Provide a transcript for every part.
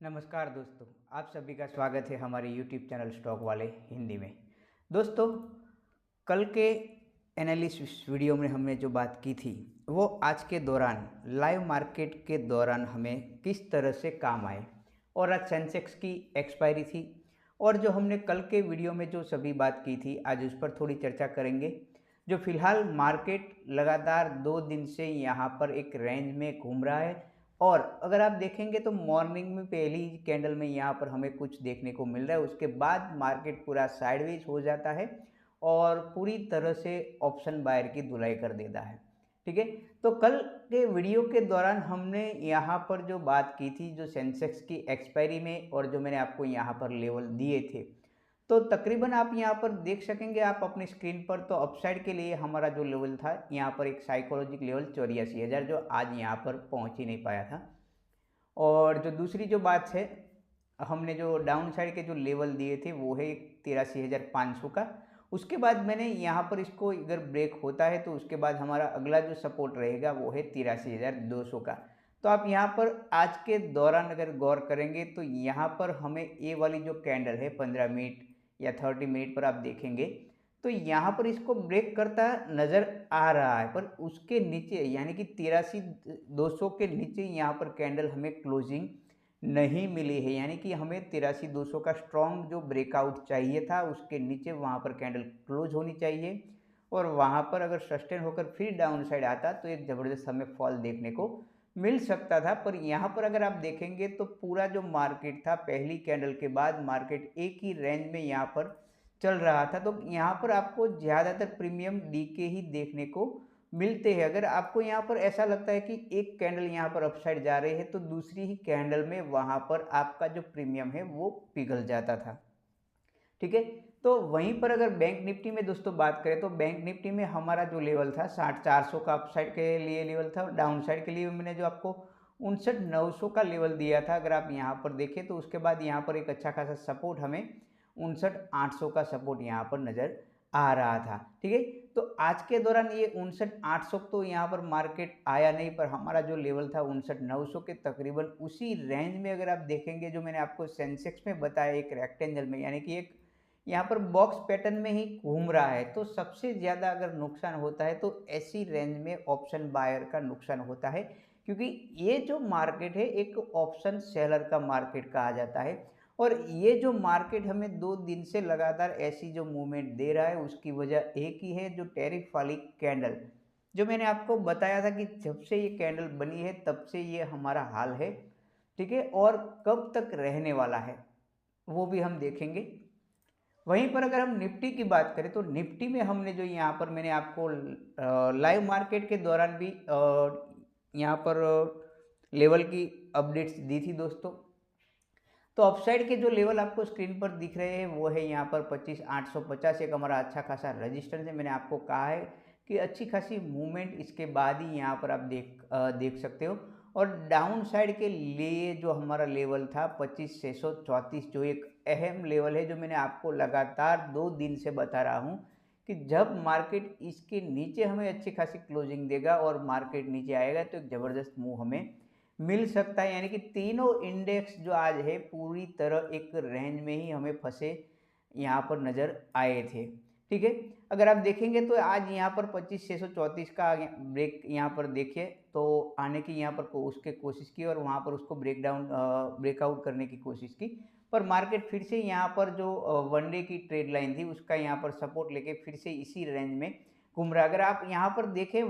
नमस्कार दोस्तों, आप सभी का स्वागत है हमारे YouTube चैनल स्टॉक वाले हिंदी में। दोस्तों, कल के एनालिसिस वीडियो में हमने जो बात की थी वो आज के दौरान लाइव मार्केट के दौरान हमें किस तरह से काम आए। और आज सेंसेक्स की एक्सपायरी थी और जो हमने कल के वीडियो में जो सभी बात की थी आज उस पर थोड़ी चर्चा करेंगे। जो फिलहाल मार्केट लगातार 2 दिन से यहाँ पर एक रेंज में घूम रहा है और अगर आप देखेंगे तो मॉर्निंग में पहली कैंडल में यहाँ पर हमें कुछ देखने को मिल रहा है, उसके बाद मार्केट पूरा साइडवेज हो जाता है और पूरी तरह से ऑप्शन बायर की धुलाई कर देता है। ठीक है, तो कल के वीडियो के दौरान हमने यहाँ पर जो बात की थी जो सेंसेक्स की एक्सपायरी में और जो मैंने आपको यहाँ पर लेवल दिए थे, तो तकरीबन आप यहाँ पर देख सकेंगे आप अपनी स्क्रीन पर। तो अपसाइड के लिए हमारा जो लेवल था यहाँ पर एक साइकोलॉजिक लेवल 84,000 जो आज यहाँ पर पहुँच ही नहीं पाया था। और जो दूसरी जो बात है, हमने जो डाउन साइड के जो लेवल दिए थे वो है 83,500 का। उसके बाद मैंने यहाँ पर इसको अगर ब्रेक होता है तो उसके बाद हमारा अगला जो सपोर्ट रहेगा वो है 83,200 का। तो आप यहाँ पर आज के दौरान अगर गौर करेंगे तो यहाँ पर हमें ये वाली जो कैंडल है 15 मिनट या 30 मिनट पर आप देखेंगे तो यहाँ पर इसको ब्रेक करता नज़र आ रहा है, पर उसके नीचे यानी कि 83,200 के नीचे यहाँ पर कैंडल हमें क्लोजिंग नहीं मिली है। यानी कि हमें 83,200 का स्ट्रॉन्ग जो ब्रेकआउट चाहिए था उसके नीचे वहाँ पर कैंडल क्लोज होनी चाहिए और वहाँ पर अगर सस्टेन होकर फिर डाउन साइड आता तो एक ज़बरदस्त हमें फॉल देखने को मिल सकता था। पर यहाँ पर अगर आप देखेंगे तो पूरा जो मार्केट था पहली कैंडल के बाद मार्केट एक ही रेंज में यहाँ पर चल रहा था। तो यहाँ पर आपको ज़्यादातर प्रीमियम डी के ही देखने को मिलते हैं। अगर आपको यहाँ पर ऐसा लगता है कि एक कैंडल यहाँ पर अपसाइड जा रही है तो दूसरी ही कैंडल में वहाँ पर आपका जो प्रीमियम है वो पिघल जाता था। ठीक है, तो वहीं पर अगर बैंक निफ्टी में दोस्तों बात करें तो बैंक निफ्टी में हमारा जो लेवल था 60,400 का अपसाइड के लिए लेवल था और डाउन साइड के लिए मैंने जो आपको 59,900 का लेवल दिया था। अगर आप यहाँ पर देखें तो उसके बाद यहाँ पर एक अच्छा खासा सपोर्ट हमें 59,800 का सपोर्ट यहाँ पर नज़र आ रहा था। ठीक है, तो आज के दौरान ये 59,800 तो यहाँ पर मार्केट आया नहीं, पर हमारा जो लेवल था 59,900 के तकरीबन उसी रेंज में अगर आप देखेंगे जो मैंने आपको सेंसेक्स में बताया एक रेक्टेंगल में यानी कि एक यहाँ पर बॉक्स पैटर्न में ही घूम रहा है। तो सबसे ज़्यादा अगर नुकसान होता है तो ऐसी रेंज में ऑप्शन बायर का नुकसान होता है, क्योंकि ये जो मार्केट है एक ऑप्शन सेलर का मार्केट कहा जाता है। और ये जो मार्केट हमें 2 दिन से लगातार ऐसी जो मूवमेंट दे रहा है उसकी वजह एक ही है, जो टैरिफ वाली कैंडल जो मैंने आपको बताया था कि जब से ये कैंडल बनी है तब से ये हमारा हाल है। ठीक है, और कब तक रहने वाला है वो भी हम देखेंगे। वहीं पर अगर हम निफ्टी की बात करें तो निफ्टी में हमने जो यहाँ पर मैंने आपको लाइव मार्केट के दौरान भी यहाँ पर लेवल की अपडेट्स दी थी दोस्तों। तो अपसाइड के जो लेवल आपको स्क्रीन पर दिख रहे हैं वो है यहाँ पर 25,850 एक हमारा अच्छा खासा रजिस्टेंस है। मैंने आपको कहा है कि अच्छी खासी मूवमेंट इसके बाद ही यहाँ पर आप देख सकते हो। और डाउन साइड के लिए जो हमारा लेवल था 25,634 जो एक अहम लेवल है, जो मैंने आपको लगातार 2 दिन से बता रहा हूँ कि जब मार्केट इसके नीचे हमें अच्छी खासी क्लोजिंग देगा और मार्केट नीचे आएगा तो एक ज़बरदस्त मूव हमें मिल सकता है। यानी कि तीनों इंडेक्स जो आज है पूरी तरह एक रेंज में ही हमें फंसे यहाँ पर नज़र आए थे। ठीक है, अगर आप देखेंगे तो आज यहाँ पर 25,634 का ब्रेक यहाँ पर देखिए तो आने की यहाँ पर उसके कोशिश की और वहाँ पर उसको ब्रेकआउट करने की कोशिश की, पर मार्केट फिर से यहाँ पर जो वनडे की ट्रेड लाइन थी उसका यहाँ पर सपोर्ट लेके फिर से इसी रेंज में घूम रहा है। अगर आप यहाँ पर देखें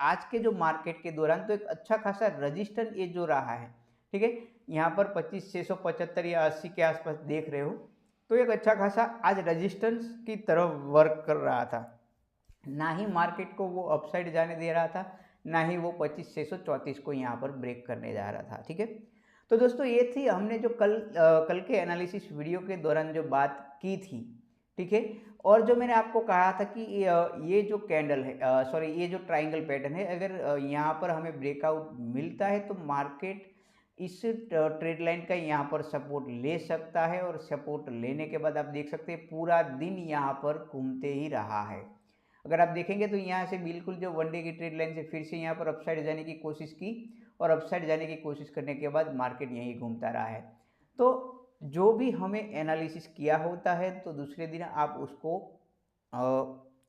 आज के जो मार्केट के दौरान तो एक अच्छा खासा रजिस्टर ये जो रहा है। ठीक है, यहाँ पर 25,675 या 80 के आसपास देख रहे हो तो एक अच्छा खासा आज रजिस्टेंस की तरफ वर्क कर रहा था। ना ही मार्केट को वो अपसाइड जाने दे रहा था, ना ही वो 25,634 को यहाँ पर ब्रेक करने जा रहा था। ठीक है, तो दोस्तों ये थी हमने जो कल के एनालिसिस वीडियो के दौरान जो बात की थी। ठीक है, और जो मैंने आपको कहा था कि ये जो कैंडल है सॉरी ये जो ट्राइंगल पैटर्न है, अगर यहाँ पर हमें ब्रेकआउट मिलता है तो मार्केट इस ट्रेड लाइन का यहाँ पर सपोर्ट ले सकता है और सपोर्ट लेने के बाद आप देख सकते हैं पूरा दिन यहाँ पर घूमते ही रहा है। अगर आप देखेंगे तो यहाँ से बिल्कुल जो वनडे की ट्रेड लाइन से फिर से यहाँ पर अपसाइड जाने की कोशिश की और अपसाइड जाने की कोशिश करने के बाद मार्केट यहीं घूमता रहा है। तो जो भी हमें एनालिसिस किया होता है तो दूसरे दिन आप उसको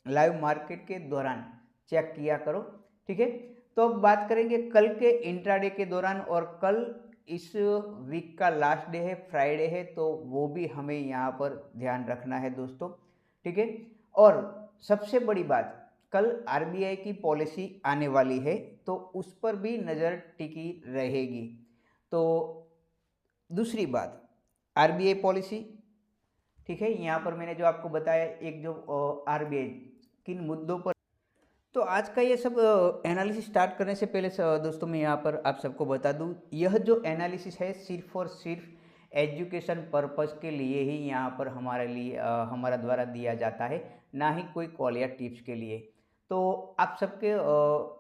लाइव मार्केट के दौरान चेक किया करो, ठीक है। तो अब बात करेंगे कल के इंट्राडे के दौरान, और कल इस वीक का लास्ट डे है, फ्राइडे है, तो वो भी हमें यहाँ पर ध्यान रखना है दोस्तों, ठीक है। और सबसे बड़ी बात, कल आरबीआई की पॉलिसी आने वाली है तो उस पर भी नज़र टिकी रहेगी। तो दूसरी बात, आरबीआई पॉलिसी, ठीक है, यहाँ पर मैंने जो आपको बताया एक जो आरबीआई किन मुद्दों पर। तो आज का ये सब एनालिसिस स्टार्ट करने से पहले दोस्तों मैं यहाँ पर आप सबको बता दूँ, यह जो एनालिसिस है सिर्फ और सिर्फ एजुकेशन पर्पस के लिए ही यहाँ पर हमारे लिए हमारा द्वारा दिया जाता है, ना ही कोई कॉल या टिप्स के लिए। तो आप सबके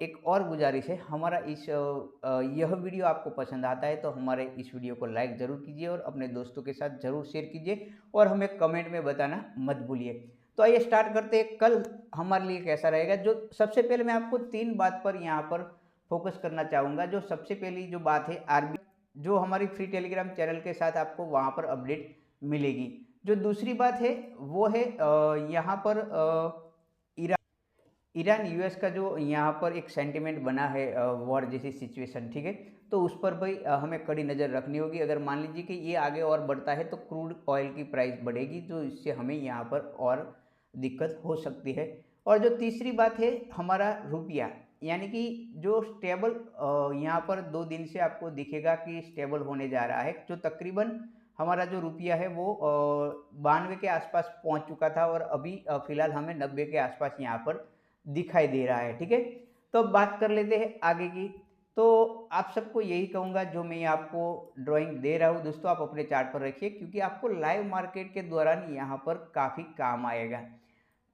एक और गुजारिश है, हमारा यह वीडियो आपको पसंद आता है तो हमारे इस वीडियो को लाइक ज़रूर कीजिए और अपने दोस्तों के साथ ज़रूर शेयर कीजिए और हमें कमेंट में बताना मत भूलिए। तो आइए स्टार्ट करते हैं, कल हमारे लिए कैसा रहेगा। जो सबसे पहले मैं आपको 3 बात पर यहाँ पर फोकस करना चाहूँगा। जो सबसे पहली जो बात है, आरबीआई जो हमारी फ्री टेलीग्राम चैनल के साथ आपको वहाँ पर अपडेट मिलेगी। जो दूसरी बात है वो है यहाँ पर ईरान यूएस का जो यहाँ पर एक सेंटिमेंट बना है, वॉर जैसी सिचुएशन, ठीक है। तो उस पर भी हमें कड़ी नज़र रखनी होगी। अगर मान लीजिए कि ये आगे और बढ़ता है तो क्रूड ऑयल की प्राइस बढ़ेगी, जो इससे हमें यहाँ पर और दिक्कत हो सकती है। और जो तीसरी बात है, हमारा रुपया, यानी कि जो स्टेबल यहाँ पर 2 दिन से आपको दिखेगा कि स्टेबल होने जा रहा है। जो तकरीबन हमारा जो रुपया है वो 92 के आसपास पहुँच चुका था और अभी फ़िलहाल हमें 90 के आसपास यहाँ पर दिखाई दे रहा है, ठीक है। तो अब बात कर लेते हैं आगे की। तो आप सबको यही कहूँगा, जो मैं आपको ड्राइंग दे रहा हूँ दोस्तों, आप अपने चार्ट पर रखिए, क्योंकि आपको लाइव मार्केट के दौरान यहाँ पर काफ़ी काम आएगा।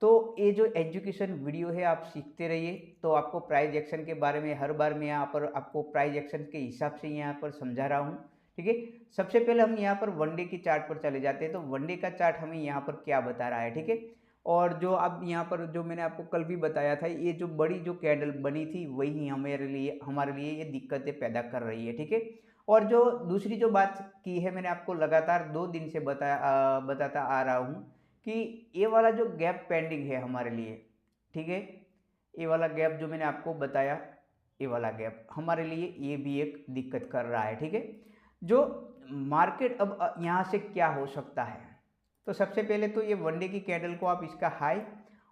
तो ये जो एजुकेशन वीडियो है आप सीखते रहिए। तो आपको प्राइस एक्शन के बारे में हर बार मैं यहाँ पर आपको प्राइस एक्शन के हिसाब से यहाँ पर समझा रहा हूँ, ठीक है। सबसे पहले हम यहाँ पर वनडे की चार्ट पर चले जाते हैं। तो वनडे का चार्ट हमें यहाँ पर क्या बता रहा है, ठीक है। और जो अब यहाँ पर जो मैंने आपको कल भी बताया था, ये जो बड़ी जो कैंडल बनी थी वही हमारे लिए ये दिक्कतें पैदा कर रही है, ठीक है। और जो दूसरी जो बात की है, मैंने आपको लगातार 2 दिन से बताता आ रहा हूँ कि ये वाला जो गैप पेंडिंग है हमारे लिए, ठीक है, ये वाला गैप जो मैंने आपको बताया, ये वाला गैप हमारे लिए ये भी एक दिक्कत कर रहा है, ठीक है। जो मार्केट अब यहाँ से क्या हो सकता है, तो सबसे पहले तो ये वनडे की कैंडल को आप इसका हाई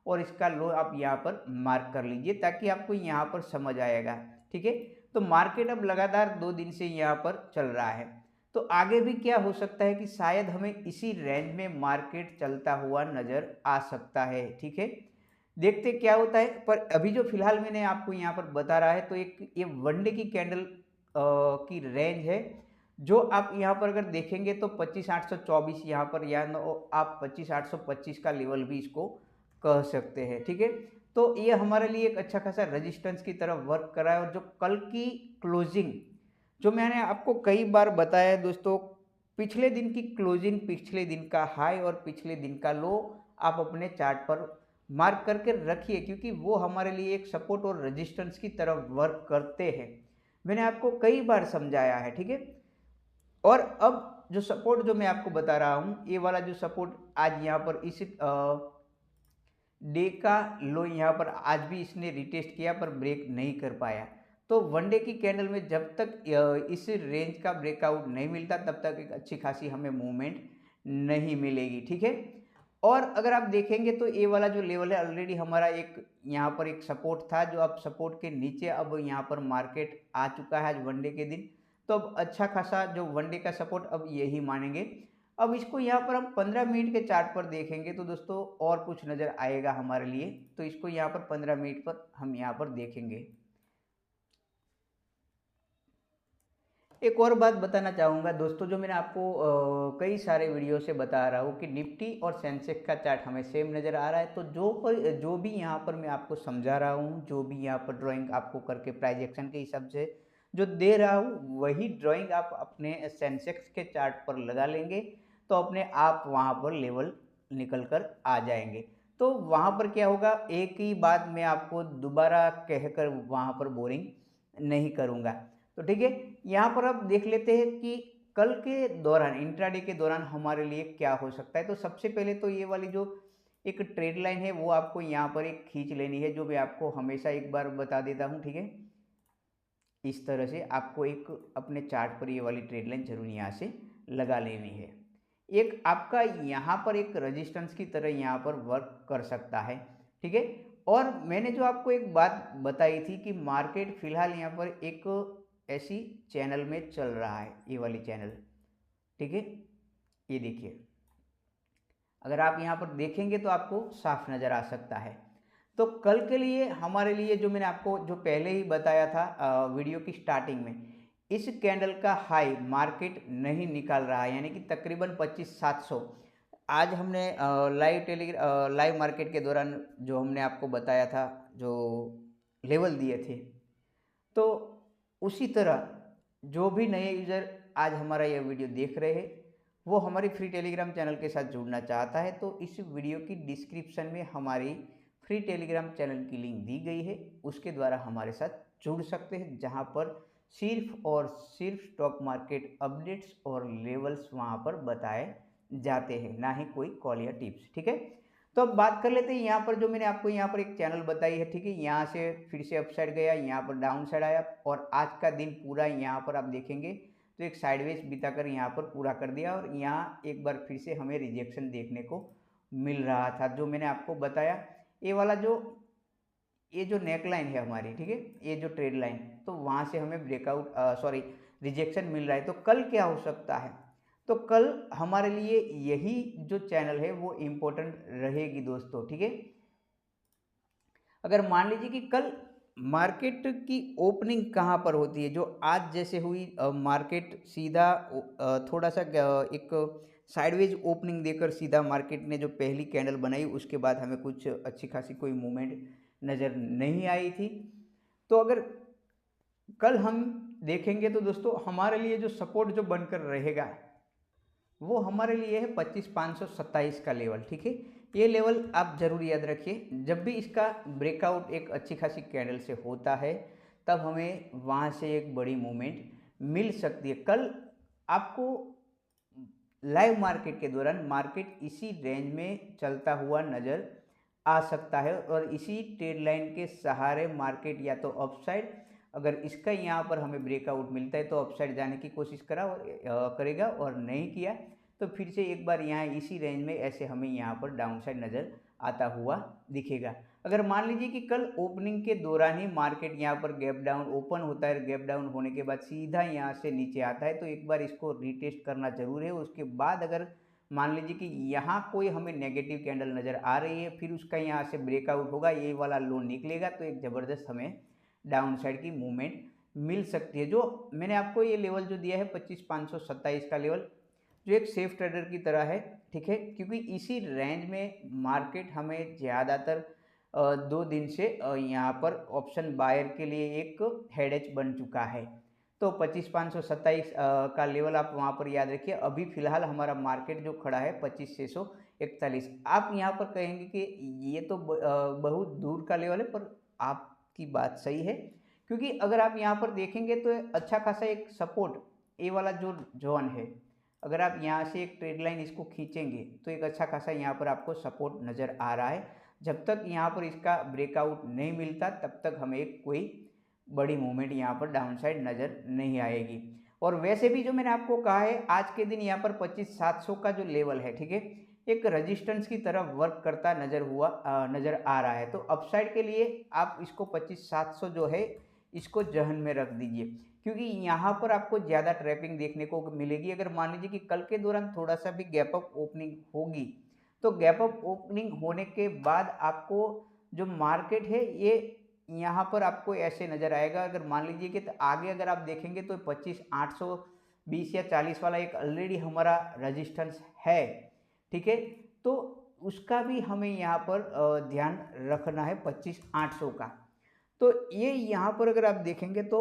और इसका लो आप यहाँ पर मार्क कर लीजिए, ताकि आपको यहाँ पर समझ आएगा, ठीक है। तो मार्केट अब लगातार 2 दिन से यहाँ पर चल रहा है। तो आगे भी क्या हो सकता है कि शायद हमें इसी रेंज में मार्केट चलता हुआ नज़र आ सकता है, ठीक है। देखते क्या होता है। पर अभी जो फिलहाल मैंने आपको यहाँ पर बता रहा है, तो एक ये वनडे की कैंडल की रेंज है, जो आप यहाँ पर अगर देखेंगे तो 25,824 यहाँ पर, या आप 25,825 का लेवल भी इसको कह सकते हैं, ठीक है। तो ये हमारे लिए एक अच्छा खासा रेजिस्टेंस की तरफ वर्क कर रहा है। और जो कल की क्लोजिंग, जो मैंने आपको कई बार बताया है दोस्तों, पिछले दिन की क्लोजिंग, पिछले दिन का हाई और पिछले दिन का लो आप अपने चार्ट पर मार्क करके रखिए, क्योंकि वो हमारे लिए एक सपोर्ट और रेजिस्टेंस की तरफ वर्क करते हैं। मैंने आपको कई बार समझाया है, ठीक है। और अब जो सपोर्ट जो मैं आपको बता रहा हूँ, ये वाला जो सपोर्ट आज यहाँ पर इस डे का लो यहाँ पर आज भी इसने रिटेस्ट किया पर ब्रेक नहीं कर पाया। तो वनडे की कैंडल में जब तक इस रेंज का ब्रेकआउट नहीं मिलता, तब तक एक अच्छी खासी हमें मूवमेंट नहीं मिलेगी, ठीक है। और अगर आप देखेंगे तो ये वाला जो लेवल है ऑलरेडी हमारा एक यहाँ पर एक सपोर्ट था, जो अब सपोर्ट के नीचे अब यहाँ पर मार्केट आ चुका है आज वनडे के दिन। तो अब अच्छा खासा जो वनडे का सपोर्ट अब यही मानेंगे। अब इसको यहाँ पर हम 15 मिनट के चार्ट पर देखेंगे तो दोस्तों और कुछ नज़र आएगा हमारे लिए। तो इसको यहाँ पर 15 मिनट पर हम यहाँ पर देखेंगे। एक और बात बताना चाहूँगा दोस्तों, जो मैंने आपको कई सारे वीडियो से बता रहा हूँ कि निफ्टी और सेंसेक्स का चार्ट हमें सेम नज़र आ रहा है। तो जो भी यहाँ पर मैं आपको समझा रहा हूँ, जो भी यहाँ पर ड्राइंग आपको करके प्राइस एक्शन के हिसाब से जो दे रहा हूँ, वही ड्राइंग आप अपने सेंसेक्स के चार्ट पर लगा लेंगे तो अपने आप वहाँ पर लेवल निकल कर आ जाएंगे। तो वहाँ पर क्या होगा, एक ही बात मैं आपको दोबारा कहकर वहाँ पर बोरिंग नहीं करूँगा। तो ठीक है, यहाँ पर अब देख लेते हैं कि कल के दौरान, इंट्राडे के दौरान हमारे लिए क्या हो सकता है। तो सबसे पहले तो ये वाली जो एक ट्रेड लाइन है वो आपको यहाँ पर एक खींच लेनी है, जो मैं आपको हमेशा एक बार बता देता हूँ, ठीक है। इस तरह से आपको एक अपने चार्ट पर ये वाली ट्रेड लाइन जरूर यहाँ से लगा लेनी है। एक आपका यहाँ पर एक रेजिस्टेंस की तरह यहाँ पर वर्क कर सकता है, ठीक है। और मैंने जो आपको एक बात बताई थी कि मार्केट फिलहाल यहाँ पर एक ऐसी चैनल में चल रहा है, ये वाली चैनल, ठीक है। ये देखिए, अगर आप यहाँ पर देखेंगे तो आपको साफ नज़र आ सकता है। तो कल के लिए हमारे लिए जो मैंने आपको जो पहले ही बताया था वीडियो की स्टार्टिंग में, इस कैंडल का हाई मार्केट नहीं निकाल रहा है, यानी कि तकरीबन 25,700। आज हमने लाइव मार्केट के दौरान जो हमने आपको बताया था, जो लेवल दिए थे, तो उसी तरह जो भी नए यूज़र आज हमारा यह वीडियो देख रहे हैं, वो हमारी फ्री टेलीग्राम चैनल के साथ जुड़ना चाहता है, तो इस वीडियो की डिस्क्रिप्शन में हमारी फ्री टेलीग्राम चैनल की लिंक दी गई है, उसके द्वारा हमारे साथ जुड़ सकते हैं, जहां पर सिर्फ और सिर्फ स्टॉक मार्केट अपडेट्स और लेवल्स वहां पर बताए जाते हैं, ना ही कोई कॉल या टिप्स, ठीक है। तो अब बात कर लेते हैं यहाँ पर जो मैंने आपको यहाँ पर एक चैनल बताई है, ठीक है। यहाँ से फिर से अपसाइड गया, यहाँ पर डाउन साइड आया, और आज का दिन पूरा यहाँ पर आप देखेंगे तो एक साइडवेज बिताकर यहाँ पर पूरा कर दिया, और यहाँ एक बार फिर से हमें रिजेक्शन देखने को मिल रहा था। जो मैंने आपको बताया, ये वाला ये जो नेक लाइन है हमारी, ठीक है, ये जो ट्रेड लाइन, तो वहाँ से हमें रिजेक्शन मिल रहा है। तो कल क्या हो सकता है, तो कल हमारे लिए यही जो चैनल है वो इम्पोर्टेंट रहेगी दोस्तों, ठीक है। अगर मान लीजिए कि कल मार्केट की ओपनिंग कहाँ पर होती है, जो आज जैसे हुई, मार्केट सीधा थोड़ा सा एक साइडवेज ओपनिंग देकर सीधा मार्केट ने जो पहली कैंडल बनाई, उसके बाद हमें कुछ अच्छी खासी कोई मूवमेंट नज़र नहीं आई थी। तो अगर कल हम देखेंगे तो दोस्तों हमारे लिए जो सपोर्ट जो बनकर रहेगा वो हमारे लिए है 25,527 का लेवल, ठीक है। ये लेवल आप जरूर याद रखिए, जब भी इसका ब्रेकआउट एक अच्छी खासी कैंडल से होता है, तब हमें वहाँ से एक बड़ी मूवमेंट मिल सकती है। कल आपको लाइव मार्केट के दौरान मार्केट इसी रेंज में चलता हुआ नज़र आ सकता है, और इसी ट्रेड लाइन के सहारे मार्केट या तो अपसाइड, अगर इसका यहाँ पर हमें ब्रेकआउट मिलता है तो अपसाइड जाने की कोशिश करेगा, और नहीं किया तो फिर से एक बार यहाँ इसी रेंज में ऐसे हमें यहाँ पर डाउन साइड नज़र आता हुआ दिखेगा। अगर मान लीजिए कि कल ओपनिंग के दौरान ही मार्केट यहाँ पर गैप डाउन ओपन होता है, गैप डाउन होने के बाद सीधा यहाँ से नीचे आता है, तो एक बार इसको रीटेस्ट करना जरूर है। उसके बाद अगर मान लीजिए कि यहाँ कोई हमें नेगेटिव कैंडल नज़र आ रही है, फिर उसका यहाँ से ब्रेकआउट होगा, ये वाला लो निकलेगा, तो एक ज़बरदस्त हमें डाउन साइड की मूवमेंट मिल सकती है। जो मैंने आपको ये लेवल जो दिया है 25,527 का लेवल, जो एक सेफ ट्रेडर की तरह है, ठीक है, क्योंकि इसी रेंज में मार्केट हमें ज़्यादातर 2 दिन से यहाँ पर ऑप्शन बायर के लिए एक हेडेज बन चुका है। तो 25,527 का लेवल आप वहाँ पर याद रखिए। अभी फिलहाल हमारा मार्केट जो खड़ा है 25,641। आप यहाँ पर कहेंगे कि ये तो बहुत दूर का लेवल है, पर आपकी बात सही है, क्योंकि अगर आप यहाँ पर देखेंगे तो अच्छा खासा एक सपोर्ट, ये वाला जो जोन है, अगर आप यहाँ से एक ट्रेड लाइन इसको खींचेंगे तो एक अच्छा खासा यहाँ पर आपको सपोर्ट नज़र आ रहा है। जब तक यहाँ पर इसका ब्रेकआउट नहीं मिलता, तब तक हमें कोई बड़ी मूवमेंट यहाँ पर डाउन साइड नज़र नहीं आएगी। और वैसे भी जो मैंने आपको कहा है, आज के दिन यहाँ पर 25,700 का जो लेवल है, ठीक है, एक रेजिस्टेंस की तरह वर्क करता नज़र आ रहा है। तो अपसाइड के लिए आप इसको 25,700 जो है इसको जहन में रख दीजिए, क्योंकि यहाँ पर आपको ज़्यादा ट्रैपिंग देखने को मिलेगी। अगर मान लीजिए कि कल के दौरान थोड़ा सा भी गैप अप ओपनिंग होगी, तो गैप अप ओपनिंग होने के बाद आपको जो मार्केट है ये यहाँ पर आपको ऐसे नज़र आएगा। अगर मान लीजिए कि तो आगे अगर आप देखेंगे तो 25,820 या 40 वाला एक ऑलरेडी हमारा रजिस्टेंस है, ठीक है। तो उसका भी हमें यहाँ पर ध्यान रखना है 25,800 का। तो ये यहाँ पर अगर आप देखेंगे तो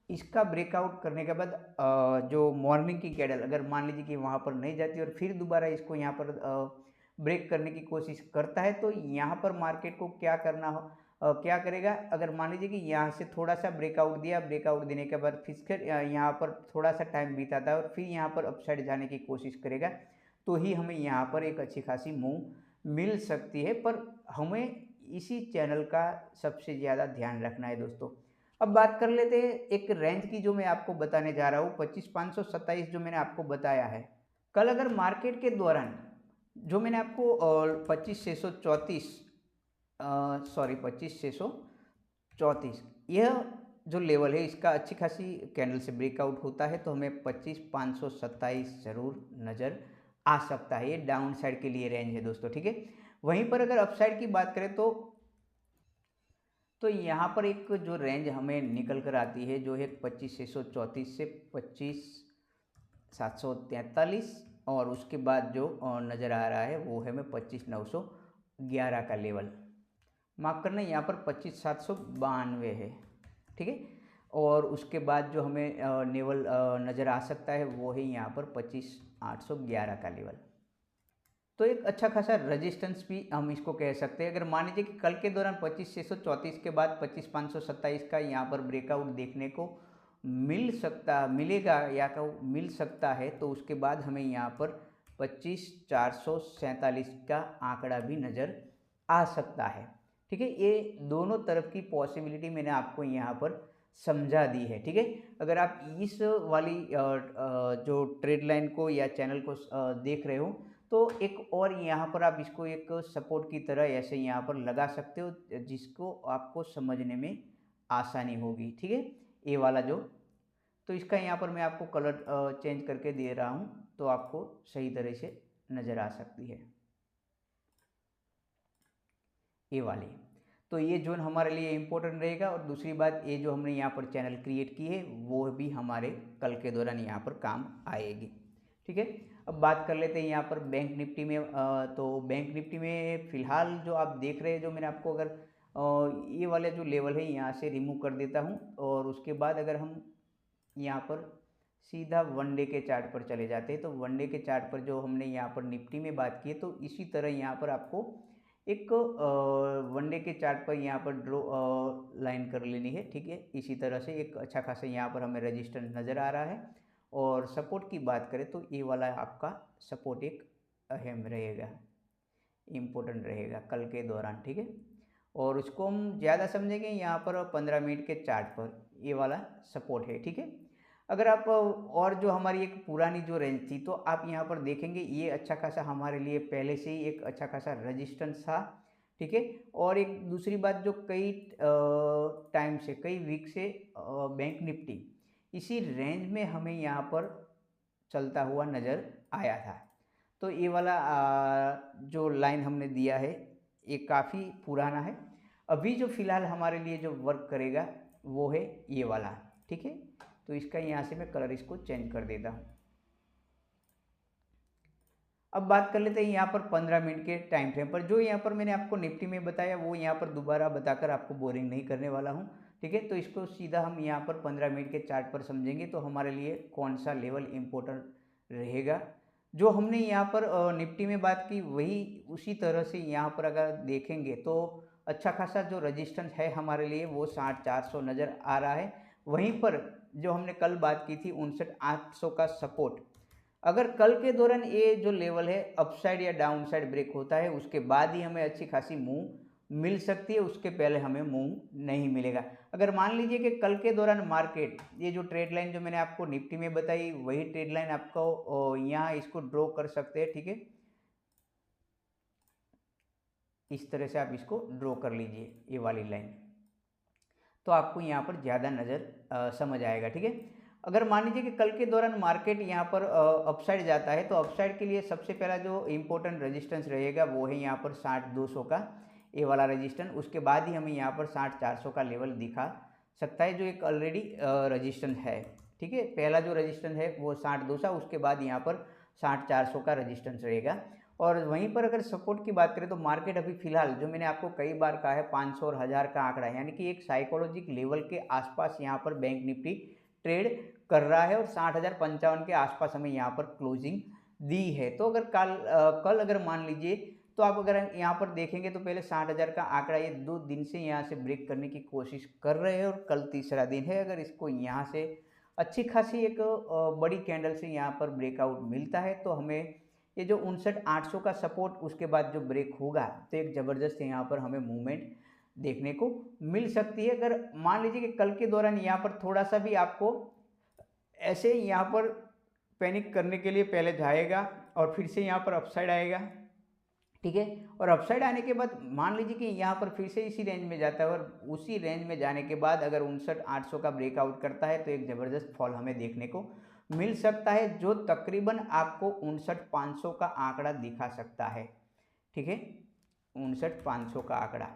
इसका ब्रेकआउट करने के बाद जो मॉर्निंग की कैंडल अगर मान लीजिए कि वहाँ पर नहीं जाती और फिर दोबारा इसको यहाँ पर ब्रेक करने की कोशिश करता है, तो यहाँ पर मार्केट को क्या करना क्या करेगा, अगर मान लीजिए कि यहाँ से थोड़ा सा ब्रेकआउट दिया, ब्रेकआउट देने के बाद फिर यहाँ पर थोड़ा सा टाइम बीताता है और फिर यहाँ पर अपसाइड जाने की कोशिश करेगा, तो ही हमें यहाँ पर एक अच्छी खासी मूव मिल सकती है। पर हमें इसी चैनल का सबसे ज़्यादा ध्यान रखना है दोस्तों। अब बात कर लेते हैं एक रेंज की जो मैं आपको बताने जा रहा हूँ, 25,527 जो मैंने आपको बताया है। कल अगर मार्केट के दौरान जो मैंने आपको 25,634 सॉरी 25,634 यह जो लेवल है इसका अच्छी खासी कैंडल से ब्रेकआउट होता है तो हमें 25,527 ज़रूर नज़र आ सकता है। ये डाउन साइड के लिए रेंज है दोस्तों, ठीक है। वहीं पर अगर अपसाइड की बात करें तो यहाँ पर एक जो रेंज हमें निकल कर आती है जो है 25,634 से 25,743 और उसके बाद जो नज़र आ रहा है वो है हमें 25,911 का लेवल, माफ़ करना यहाँ पर 25,792 है, ठीक है। और उसके बाद जो हमें लेवल नज़र आ सकता है वो है यहाँ पर 25,811 का लेवल। तो एक अच्छा खासा रेजिस्टेंस भी हम इसको कह सकते हैं। अगर मान लीजिए कि कल के दौरान 25,634 के बाद 25,527 का यहाँ पर ब्रेकआउट देखने को मिलेगा या मिल सकता है तो उसके बाद हमें यहाँ पर 25,447 का आंकड़ा भी नज़र आ सकता है, ठीक है। ये दोनों तरफ की पॉसिबिलिटी मैंने आपको यहाँ पर समझा दी है, ठीक है। अगर आप इस वाली जो ट्रेड लाइन को या चैनल को देख रहे हो तो एक और यहाँ पर आप इसको एक सपोर्ट की तरह ऐसे यहाँ पर लगा सकते हो जिसको आपको समझने में आसानी होगी, ठीक है। ये वाला जो, तो इसका यहाँ पर मैं आपको कलर चेंज करके दे रहा हूँ तो आपको सही तरह से नज़र आ सकती है ये वाली। तो ये जोन हमारे लिए इम्पोर्टेंट रहेगा। और दूसरी बात, ये जो हमने यहाँ पर चैनल क्रिएट की है वो भी हमारे कल के दौरान यहाँ पर काम आएगी, ठीक है। अब बात कर लेते हैं यहाँ पर बैंक निफ्टी में। तो बैंक निफ्टी में फ़िलहाल जो आप देख रहे हैं, जो मैंने आपको अगर ये वाले जो लेवल है यहाँ से रिमूव कर देता हूँ और उसके बाद अगर हम यहाँ पर सीधा वन डे के चार्ट पर चले जाते हैं तो वन डे के चार्ट पर जो हमने यहाँ पर निफ्टी में बात की है तो इसी तरह यहाँ पर आपको एक वन डे के चार्ट पर यहाँ पर ड्रॉ लाइन कर लेनी है, ठीक है। इसी तरह से एक अच्छा खासा यहाँ पर हमें रेजिस्टेंस नज़र आ रहा है। और सपोर्ट की बात करें तो ये वाला आपका सपोर्ट एक अहम रहेगा, इम्पोर्टेंट रहेगा कल के दौरान, ठीक है। और उसको हम ज़्यादा समझेंगे यहाँ पर 15 मिनट के चार्ट पर ये वाला सपोर्ट है, ठीक है। अगर आप और जो हमारी एक पुरानी जो रेंज थी तो आप यहाँ पर देखेंगे ये अच्छा खासा हमारे लिए पहले से ही एक अच्छा खासा रेजिस्टेंस था, ठीक है। और एक दूसरी बात, जो कई टाइम से, कई वीक से बैंक निफ्टी इसी रेंज में हमें यहाँ पर चलता हुआ नज़र आया था। तो ये वाला जो लाइन हमने दिया है ये काफ़ी पुराना है। अभी जो फ़िलहाल हमारे लिए जो वर्क करेगा वो है ये वाला, ठीक है। तो इसका यहाँ से मैं कलर इसको चेंज कर देता हूँ। अब बात कर लेते हैं यहाँ पर 15 मिनट के टाइम फ्रेम पर। जो यहाँ पर मैंने आपको निफ्टी में बताया वो यहाँ पर दोबारा बताकर आपको बोरिंग नहीं करने वाला हूँ, ठीक है। तो इसको सीधा हम यहाँ पर 15 मिनट के चार्ट पर समझेंगे तो हमारे लिए कौन सा लेवल इम्पोर्टेंट रहेगा। जो हमने यहाँ पर निफ्टी में बात की वही उसी तरह से यहाँ पर अगर देखेंगे तो अच्छा खासा जो रजिस्टेंस है हमारे लिए वो 60,400 नज़र आ रहा है। वहीं पर जो हमने कल बात की थी 59,800 का सपोर्ट, अगर कल के दौरान ये जो लेवल है अपसाइड या डाउन साइड ब्रेक होता है उसके बाद ही हमें अच्छी खासी मूव मिल सकती है, उसके पहले हमें मूव नहीं मिलेगा। अगर मान लीजिए कि कल के दौरान मार्केट ये जो ट्रेड लाइन जो मैंने आपको निफ्टी में बताई वही ट्रेड लाइन आपको यहाँ इसको ड्रॉ कर सकते हैं, ठीक है। इस तरह से आप इसको ड्रॉ कर लीजिए ये वाली लाइन, तो आपको यहाँ पर ज़्यादा नज़र समझ आएगा, ठीक है। अगर मान लीजिए कि कल के दौरान मार्केट यहाँ पर अपसाइड जाता है तो अपसाइड के लिए सबसे पहला जो इम्पोर्टेंट रेजिस्टेंस रहेगा वो है यहाँ पर 60,200 का ये वाला रेजिस्टेंस। उसके बाद ही हमें यहाँ पर 60,400 का लेवल दिखा सकता है जो एक ऑलरेडी रेजिस्टेंस है, ठीक है। पहला जो रेजिस्टेंस है वो 60,200, उसके बाद यहाँ पर 60,400 का रेजिस्टेंस रहेगा। और वहीं पर अगर सपोर्ट की बात करें तो मार्केट अभी फिलहाल जो मैंने आपको कई बार कहा है 500 और 1000 का आंकड़ा है, यानी कि एक साइकोलॉजिक लेवल के आसपास यहाँ पर बैंक निफ्टी ट्रेड कर रहा है और 60,055 के आसपास हमें यहाँ पर क्लोजिंग दी है। तो अगर कल अगर मान लीजिए तो आप अगर यहाँ पर देखेंगे तो पहले 60,000 का आंकड़ा ये 2 दिन से यहाँ से ब्रेक करने की कोशिश कर रहे हैं और कल तीसरा दिन है। अगर इसको यहाँ से अच्छी खासी एक बड़ी कैंडल से यहाँ पर ब्रेकआउट मिलता है तो हमें ये जो 59,800 का सपोर्ट उसके बाद जो ब्रेक होगा तो एक ज़बरदस्त यहाँ पर हमें मूवमेंट देखने को मिल सकती है। अगर मान लीजिए कि कल के दौरान यहाँ पर थोड़ा सा भी आपको ऐसे यहाँ पर पैनिक करने के लिए पहले जाएगा और फिर से यहाँ पर अपसाइड आएगा, ठीक है, और अपसाइड आने के बाद मान लीजिए कि यहाँ पर फिर से इसी रेंज में जाता है और उसी रेंज में जाने के बाद अगर 59,800 का ब्रेकआउट करता है तो एक ज़बरदस्त फॉल हमें देखने को मिल सकता है, जो तकरीबन आपको 59,500 का आंकड़ा दिखा सकता है, ठीक है, 59,500 का आंकड़ा।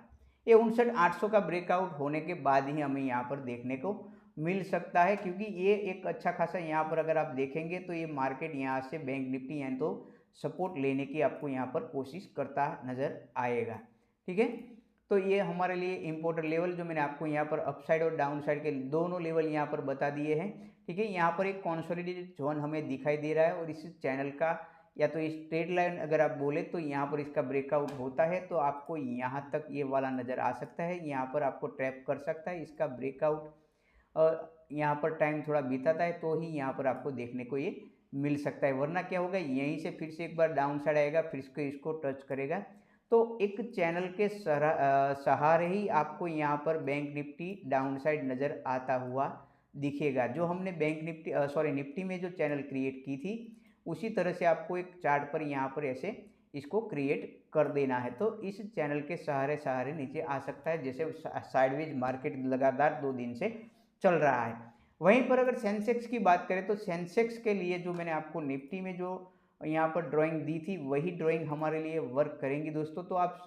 ये 59,800 का ब्रेकआउट होने के बाद ही हमें यहाँ पर देखने को मिल सकता है, क्योंकि ये एक अच्छा खासा यहाँ पर अगर आप देखेंगे तो ये मार्केट यहाँ से बैंक निफ्टी यानी तो सपोर्ट लेने की आपको यहाँ पर कोशिश करता नज़र आएगा, ठीक है। तो ये हमारे लिए इम्पोर्टेंट लेवल जो मैंने आपको यहाँ पर अपसाइड और डाउन साइड के दोनों लेवल यहाँ पर बता दिए हैं, ठीक है। यहाँ पर एक कंसोलिडेटेड जोन हमें दिखाई दे रहा है और इस चैनल का या तो इस ट्रेड लाइन अगर आप बोले तो यहाँ पर इसका ब्रेकआउट होता है तो आपको यहाँ तक ये वाला नज़र आ सकता है, यहाँ पर आपको ट्रैप कर सकता है। इसका ब्रेकआउट और यहाँ पर टाइम थोड़ा बीताता है तो ही यहाँ पर आपको देखने को ये मिल सकता है, वरना क्या होगा यहीं से फिर से एक बार डाउन साइड आएगा फिर इसको टच करेगा। तो एक चैनल के सहारे ही आपको यहाँ पर बैंक निफ्टी डाउन साइड नज़र आता हुआ दिखेगा। जो हमने बैंक निफ्टी निफ्टी में जो चैनल क्रिएट की थी उसी तरह से आपको एक चार्ट पर यहाँ पर ऐसे इसको क्रिएट कर देना है, तो इस चैनल के सहारे नीचे आ सकता है, जैसे साइडवेज मार्केट लगातार 2 दिन से चल रहा है। वहीं पर अगर सेंसेक्स की बात करें तो सेंसेक्स के लिए जो मैंने आपको निफ्टी में जो यहाँ पर ड्राइंग दी थी वही ड्राइंग हमारे लिए वर्क करेंगी दोस्तों। तो आप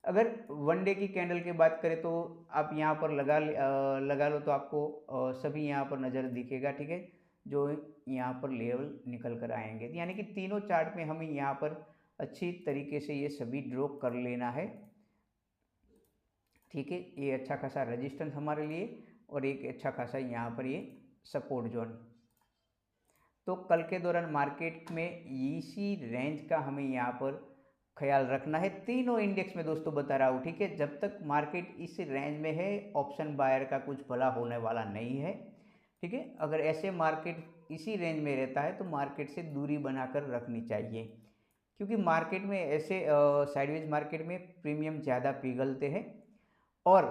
अगर 1 डे की कैंडल की बात करें तो आप यहाँ पर लगा लो तो आपको सभी यहाँ पर नज़र दिखेगा, ठीक है, जो यहाँ पर लेवल निकल कर आएंगे, यानी कि तीनों चार्ट में हमें यहाँ पर अच्छी तरीके से ये सभी ड्रॉ कर लेना है, ठीक है। ये अच्छा खासा रेजिस्टेंस हमारे लिए और एक अच्छा खासा यहाँ पर ये सपोर्ट जोन। तो कल के दौरान मार्केट में इसी रेंज का हमें यहाँ पर ख्याल रखना है, तीनों इंडेक्स में दोस्तों बता रहा हूँ, ठीक है। जब तक मार्केट इस रेंज में है ऑप्शन बायर का कुछ भला होने वाला नहीं है, ठीक है। अगर ऐसे मार्केट इसी रेंज में रहता है तो मार्केट से दूरी बनाकर रखनी चाहिए, क्योंकि मार्केट में ऐसे साइडवेज मार्केट में प्रीमियम ज़्यादा पिघलते हैं। और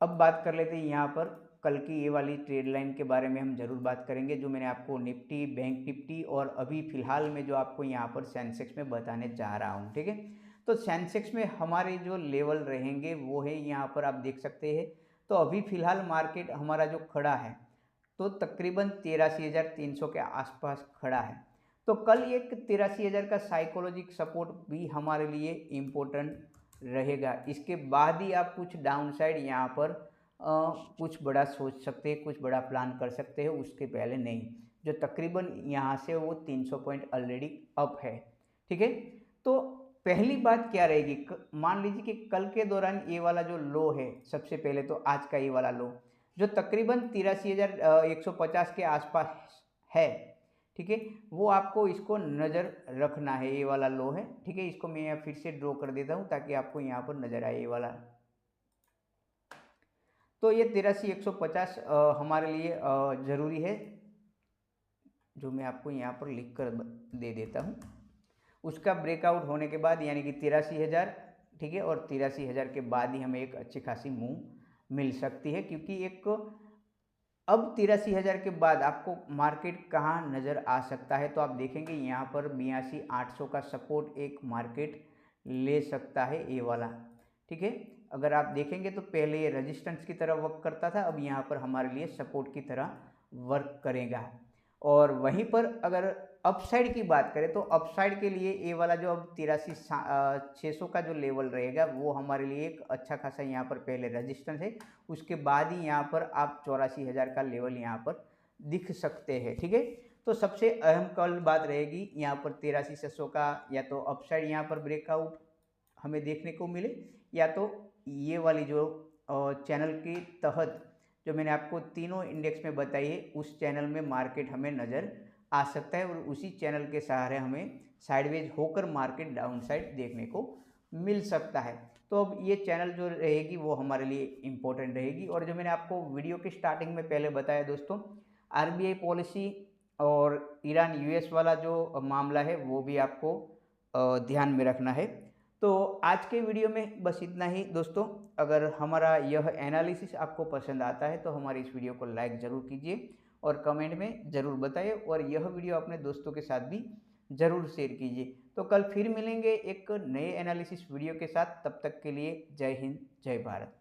अब बात कर लेते हैं यहाँ पर कल की ये वाली ट्रेड लाइन के बारे में हम ज़रूर बात करेंगे, जो मैंने आपको निफ्टी, बैंक निफ्टी और अभी फ़िलहाल में जो आपको यहाँ पर सेंसेक्स में बताने जा रहा हूँ, ठीक है। तो सेंसेक्स में हमारे जो लेवल रहेंगे वो है यहाँ पर आप देख सकते हैं। तो अभी फ़िलहाल मार्केट हमारा जो खड़ा है तो तकरीबन 83,300 के आसपास खड़ा है। तो कल एक 83,000 का साइकोलॉजिक सपोर्ट भी हमारे लिए इम्पोर्टेंट रहेगा। इसके बाद ही आप कुछ डाउन साइड यहाँ पर कुछ बड़ा सोच सकते हैं, कुछ बड़ा प्लान कर सकते हैं, उसके पहले नहीं। जो तकरीबन यहाँ से वो 300 पॉइंट ऑलरेडी अप है, ठीक है। तो पहली बात क्या रहेगी, मान लीजिए कि कल के दौरान ये वाला जो लो है, सबसे पहले तो आज का ये वाला लो जो तकरीबन 83,150 के आसपास है, ठीक है, वो आपको इसको नज़र रखना है। ये वाला लो है, ठीक है, इसको मैं यहाँ फिर से ड्रॉ कर देता हूँ ताकि आपको यहाँ पर नज़र आए ये वाला। तो ये 83,150 हमारे लिए ज़रूरी है, जो मैं आपको यहाँ पर लिख कर दे देता हूँ। उसका ब्रेकआउट होने के बाद यानी कि 83,000, ठीक है, और 83,000 के बाद ही हमें एक अच्छी खासी मूव मिल सकती है, क्योंकि एक अब 83,000 के बाद आपको मार्केट कहाँ नज़र आ सकता है, तो आप देखेंगे यहाँ पर 82,800 का सपोर्ट एक मार्केट ले सकता है, ये वाला, ठीक है। अगर आप देखेंगे तो पहले ये रेजिस्टेंस की तरह वर्क करता था, अब यहाँ पर हमारे लिए सपोर्ट की तरह वर्क करेगा। और वहीं पर अगर अपसाइड की बात करें तो अपसाइड के लिए ये वाला जो अब 83,600 का जो लेवल रहेगा वो हमारे लिए एक अच्छा खासा यहाँ पर पहले रेजिस्टेंस है, उसके बाद ही यहाँ पर आप 84,000 का लेवल यहाँ पर दिख सकते हैं, ठीक है। तो सबसे अहम कल बात रहेगी यहाँ पर 83,600 का, या तो अपसाइड यहाँ पर ब्रेकआउट हमें देखने को मिले, या तो ये वाली जो चैनल के तहत जो मैंने आपको तीनों इंडेक्स में बताई है उस चैनल में मार्केट हमें नज़र आ सकता है, और उसी चैनल के सहारे हमें साइडवेज होकर मार्केट डाउन साइड देखने को मिल सकता है। तो अब ये चैनल जो रहेगी वो हमारे लिए इम्पोर्टेंट रहेगी। और जो मैंने आपको वीडियो की स्टार्टिंग में पहले बताया दोस्तों, आरबीआई पॉलिसी और ईरान यूएस वाला जो मामला है वो भी आपको ध्यान में रखना है। तो आज के वीडियो में बस इतना ही दोस्तों। अगर हमारा यह एनालिसिस आपको पसंद आता है तो हमारी इस वीडियो को लाइक ज़रूर कीजिए और कमेंट में ज़रूर बताइए, और यह वीडियो अपने दोस्तों के साथ भी ज़रूर शेयर कीजिए। तो कल फिर मिलेंगे एक नए एनालिसिस वीडियो के साथ। तब तक के लिए जय हिंद, जय भारत।